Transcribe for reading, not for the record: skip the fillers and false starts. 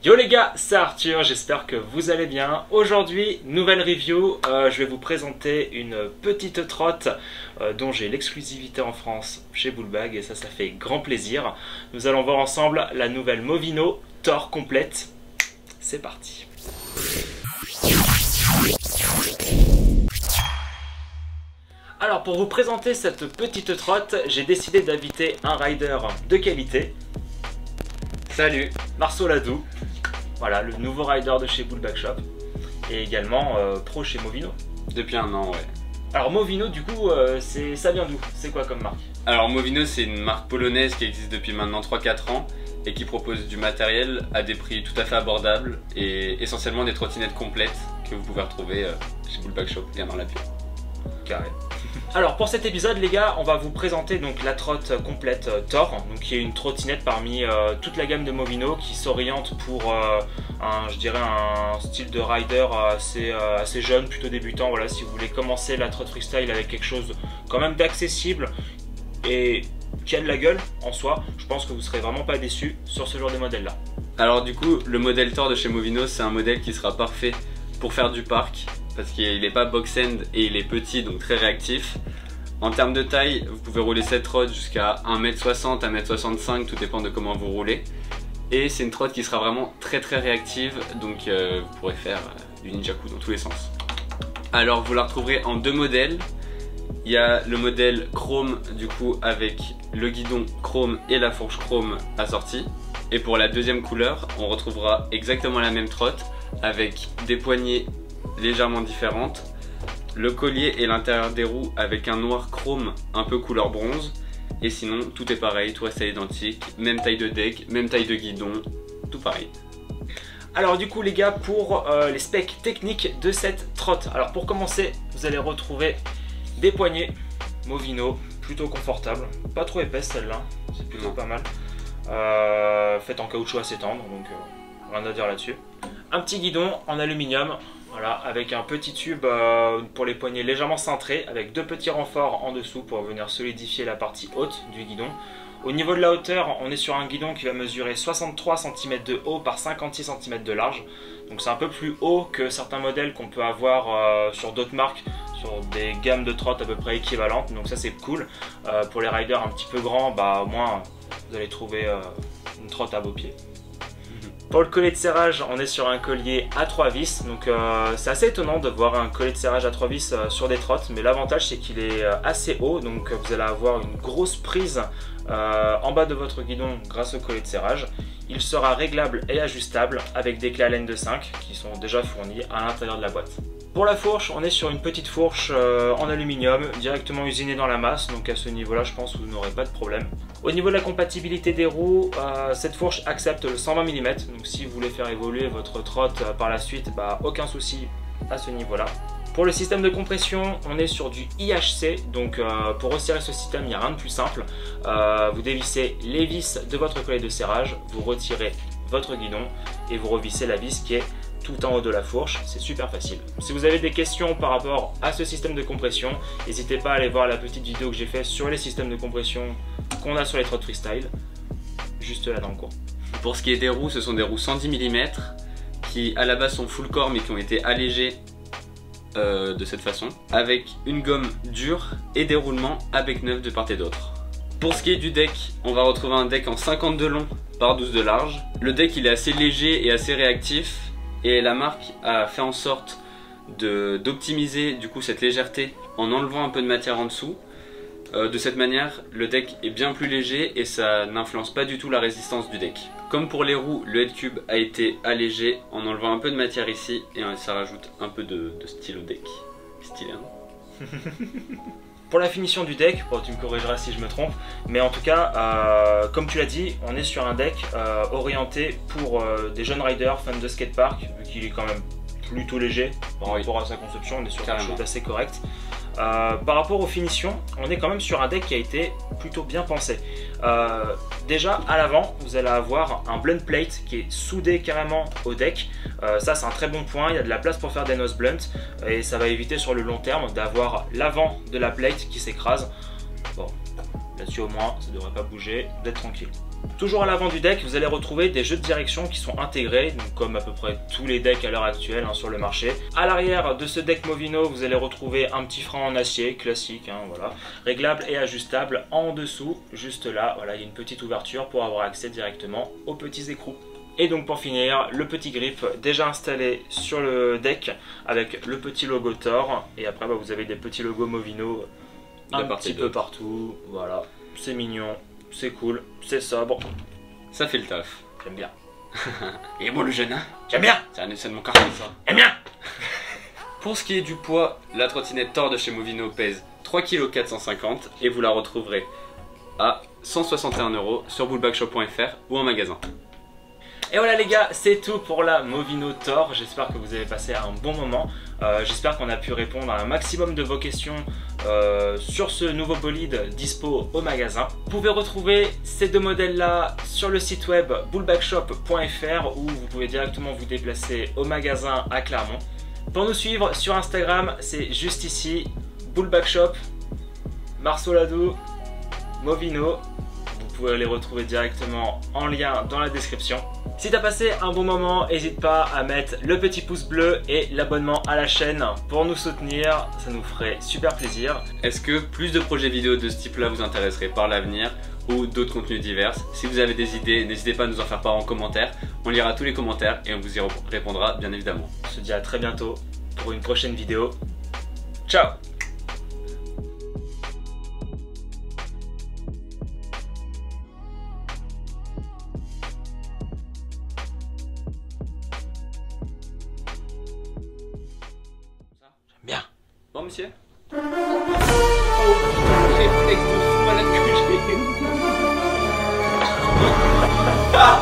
Yo les gars, c'est Arthur, j'espère que vous allez bien. Aujourd'hui, nouvelle review, je vais vous présenter une petite trotte dont j'ai l'exclusivité en France chez Bullbag et ça fait grand plaisir. Nous allons voir ensemble la nouvelle Movino Thor complète. C'est parti. Alors pour vous présenter cette petite trotte, j'ai décidé d'inviter un rider de qualité. Salut, Marceau Ladou. Voilà, le nouveau rider de chez Bullbag Shop et également pro chez Movino. depuis un an, ouais. Alors Movino, du coup, ça vient d'où? C'est quoi comme marque? Alors Movino, c'est une marque polonaise qui existe depuis maintenant 3-4 ans et qui propose du matériel à des prix tout à fait abordables et essentiellement des trottinettes complètes que vous pouvez retrouver chez Bullbag Shop, bien dans la bio. Carré. Alors pour cet épisode les gars, on va vous présenter donc la trotte complète Thor, donc qui est une trottinette parmi toute la gamme de Movino qui s'oriente pour je dirais un style de rider assez jeune, plutôt débutant. Voilà, si vous voulez commencer la trotte freestyle avec quelque chose quand même d'accessible et qui a de la gueule en soi, je pense que vous serez vraiment pas déçus sur ce genre de modèle là. Alors du coup, le modèle Thor de chez Movino, c'est un modèle qui sera parfait pour faire du parc parce qu'il n'est pas box-end et il est petit, donc très réactif. En termes de taille, vous pouvez rouler cette trotte jusqu'à 1m60, 1m65, tout dépend de comment vous roulez. Et c'est une trotte qui sera vraiment très réactive, donc vous pourrez faire du ninjaku dans tous les sens. Alors vous la retrouverez en deux modèles. Il y a le modèle chrome du coup avec le guidon chrome et la fourche chrome assortie. Et pour la deuxième couleur, on retrouvera exactement la même trotte avec des poignées légèrement différentes, le collier et l'intérieur des roues avec un noir chrome un peu couleur bronze, et sinon tout est pareil, tout reste identique, même taille de deck, même taille de guidon, tout pareil. Alors du coup les gars, pour les specs techniques de cette trotte, alors pour commencer vous allez retrouver des poignées Movino plutôt confortables, pas trop épaisses celle-là, c'est plutôt pas mal, faites en caoutchouc assez tendre, donc rien à dire là-dessus. Un petit guidon en aluminium, voilà, avec un petit tube pour les poignées légèrement cintré, avec deux petits renforts en dessous pour venir solidifier la partie haute du guidon. Au niveau de la hauteur, on est sur un guidon qui va mesurer 63 cm de haut par 56 cm de large. Donc c'est un peu plus haut que certains modèles qu'on peut avoir sur d'autres marques, sur des gammes de trottes à peu près équivalentes. Donc ça c'est cool. Pour les riders un petit peu grands, au moins vous allez trouver une trotte à vos pieds. Pour le collet de serrage, on est sur un collier à 3 vis, donc c'est assez étonnant de voir un collet de serrage à 3 vis sur des trottes, mais l'avantage c'est qu'il est assez haut, donc vous allez avoir une grosse prise en bas de votre guidon grâce au collet de serrage. Il sera réglable et ajustable avec des clés Allen de 5 qui sont déjà fournies à l'intérieur de la boîte. Pour la fourche, on est sur une petite fourche en aluminium directement usinée dans la masse, donc à ce niveau là je pense que vous n'aurez pas de problème. Au niveau de la compatibilité des roues, cette fourche accepte le 120 mm, donc si vous voulez faire évoluer votre trotte par la suite, aucun souci à ce niveau là. Pour le système de compression, on est sur du IHC, donc pour resserrer ce système, il n'y a rien de plus simple. Vous dévissez les vis de votre collet de serrage, vous retirez votre guidon et vous revissez la vis qui est tout en haut de la fourche, c'est super facile. Si vous avez des questions par rapport à ce système de compression, n'hésitez pas à aller voir la petite vidéo que j'ai faite sur les systèmes de compression qu'on a sur les trottes freestyle, juste là dans le coin. Pour ce qui est des roues, ce sont des roues 110 mm qui à la base sont full core mais qui ont été allégées de cette façon, avec une gomme dure et des roulements à bec neuf de part et d'autre. Pour ce qui est du deck, on va retrouver un deck en 50 de long par 12 de large. Le deck il est assez léger et assez réactif et la marque a fait en sorte d'optimiser du coup cette légèreté en enlevant un peu de matière en dessous. De cette manière, le deck est bien plus léger et ça n'influence pas du tout la résistance du deck. Comme pour les roues, le head cube a été allégé en enlevant un peu de matière ici et ça rajoute un peu de style au deck. Stylé, hein. Pour la finition du deck, tu me corrigeras si je me trompe, mais en tout cas, comme tu l'as dit, on est sur un deck orienté pour des jeunes riders fans de skatepark, vu qu'il est quand même plutôt léger par rapport à sa conception, on est sur quelque chose d'assez correct. Par rapport aux finitions, on est quand même sur un deck qui a été plutôt bien pensé. Déjà à l'avant, vous allez avoir un blend plate qui est soudé carrément au deck. Ça c'est un très bon point, il y a de la place pour faire des nose blunt et ça va éviter sur le long terme d'avoir l'avant de la plate qui s'écrase. Bon, là-dessus au moins ça ne devrait pas bouger, d'être tranquille. Toujours à l'avant du deck, vous allez retrouver des jeux de direction qui sont intégrés, donc comme à peu près tous les decks à l'heure actuelle sur le marché. À l'arrière de ce deck Movino, vous allez retrouver un petit frein en acier classique, voilà, réglable et ajustable. En dessous, juste là, voilà, il y a une petite ouverture pour avoir accès directement aux petits écrous. Et donc pour finir, le petit grip déjà installé sur le deck avec le petit logo Thor. Et après, vous avez des petits logos Movino un petit peu partout. Voilà, c'est mignon. C'est cool, c'est sobre. Ça fait le taf. J'aime bien. Et bon le jeune, hein? J'aime bien. C'est un essai de mon carton ça. J'aime bien. Pour ce qui est du poids, la trottinette Thor de chez Movino pèse 3,450 kg et vous la retrouverez à 161 € sur bullbackshop.fr ou en magasin. Et voilà les gars, c'est tout pour la Movino Thor. J'espère que vous avez passé un bon moment. J'espère qu'on a pu répondre à un maximum de vos questions sur ce nouveau bolide dispo au magasin. Vous pouvez retrouver ces deux modèles là sur le site web bullbackshop.fr ou vous pouvez directement vous déplacer au magasin à Clermont. Pour nous suivre sur Instagram, c'est juste ici, bullbackshop, Marceau-Ladoux, Movino. Vous pouvez les retrouver directement en lien dans la description. Si t'as passé un bon moment, n'hésite pas à mettre le petit pouce bleu et l'abonnement à la chaîne pour nous soutenir, ça nous ferait super plaisir. Est-ce que plus de projets vidéo de ce type là vous intéresseraient par l'avenir ou d'autres contenus divers? Si vous avez des idées, n'hésitez pas à nous en faire part en commentaire. On lira tous les commentaires et on vous y répondra bien évidemment. On se dit à très bientôt pour une prochaine vidéo. Ciao! Bien. Bon monsieur. Ah